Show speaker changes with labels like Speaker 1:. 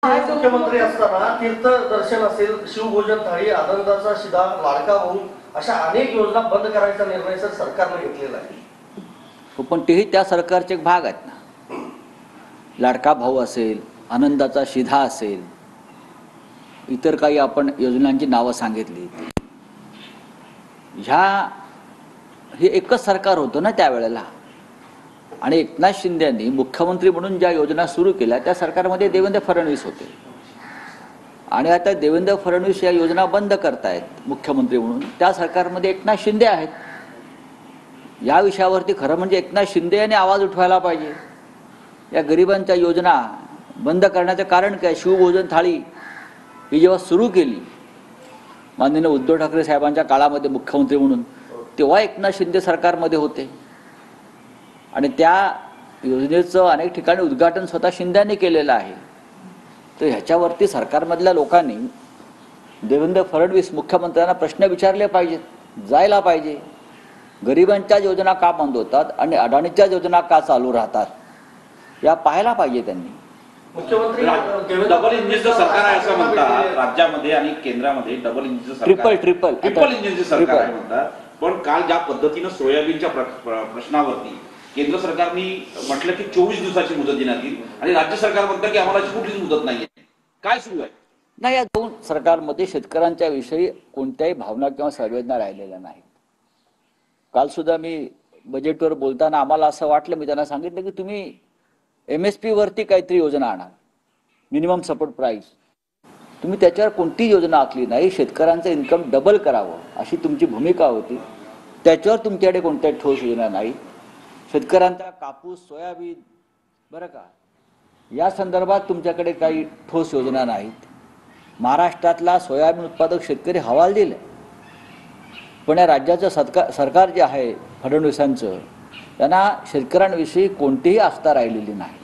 Speaker 1: मुख्यमंत्री असताना तीर्थ दर्शन असेल, शिवभोजन थाळी, आनंदाचा शिधा, लाडका भाऊ अशा अनेक योजना बंद करायचा निर्णय सरकारने घेतलेला आहे.
Speaker 2: पण तेही त्या सरकारचे एक भाग आहेत ना. लाडका भाऊ असेल, आनंदाचा शिधा असेल, इतर काही आपण योजनांची नावं सांगितली. हे एकच सरकार होतं ना त्यावेळेला. आणि एकनाथ शिंदे यांनी मुख्यमंत्री म्हणून ज्या योजना सुरू केल्या त्या सरकारमध्ये देवेंद्र फडणवीस होते. आणि आता देवेंद्र फडणवीस या योजना बंद करतायत मुख्यमंत्री म्हणून. त्या सरकारमध्ये एकनाथ शिंदे आहेत. या विषयावरती खरं म्हणजे एकनाथ शिंदे यांनी आवाज उठवायला पाहिजे. या गरिबांच्या योजना बंद करण्याचं कारण काय? शिवभोजन थाळी ही जेव्हा सुरू केली माननीय उद्धव ठाकरे साहेबांच्या काळामध्ये मुख्यमंत्री म्हणून, तेव्हा एकनाथ शिंदे सरकारमध्ये होते. आणि त्या योजनेचं अनेक ठिकाणी उद्घाटन स्वतः शिंदेंनी केलेलं आहे. तर ह्याच्यावरती सरकारमधल्या लोकांनी देवेंद्र फडणवीस मुख्यमंत्र्यांना प्रश्न विचारले पाहिजेत, जायला पाहिजे. गरिबांच्या योजना का बंद होतात आणि अडाणीच्या योजना का चालू राहतात या पाहायला पाहिजे त्यांनी.
Speaker 1: मुख्यमंत्री
Speaker 3: डबल इंजिनचं सरकार आहे असं म्हणतात. राज्यामध्ये आणि केंद्रामध्ये डबल इंजिनचं सरकार, ट्रिपल इंजिनचं सरकार आहे म्हणतात. पण काल ज्या पद्धतीनं सोयाबीनच्या प्रश्नावरती केंद्र सरकारने म्हटलं की 24 दिवसाची मुदत देण्यात येईल आणि राज्य सरकार म्हणतं की आम्हाला कुठलीच मुदत नाहीये. काय सुरू आहे?
Speaker 2: नाही, या दोन सरकारमध्ये शेतकऱ्यांच्या विषयी कोणत्याही भावना किंवा संवेदना राहिलेल्या नाहीत. काल सुद्धा मी बजेटवर बोलताना आम्हाला असं वाटलं, मी त्यांना सांगितलं की तुम्ही MSP वरती काहीतरी योजना आणा, मिनिमम सपोर्ट प्राइस. तुम्ही त्याच्यावर कोणती योजना आखली नाही. शेतकऱ्यांचं इन्कम डबल करावं अशी तुमची भूमिका होती. त्याच्यावर तुमच्याकडे कोणत्याही ठोस योजना नाही. शेतकऱ्यांचा कापूस, सोयाबीन, बरं का, या संदर्भात तुमच्याकडे काही ठोस योजना नाहीत. महाराष्ट्रातला सोयाबीन उत्पादक शेतकरी हवालदिल आहे. पण या राज्याचं सरकार जे आहे फडणवीसांचं, त्यांना शेतकऱ्यांविषयी कोणतीही आस्था राहिलेली नाही.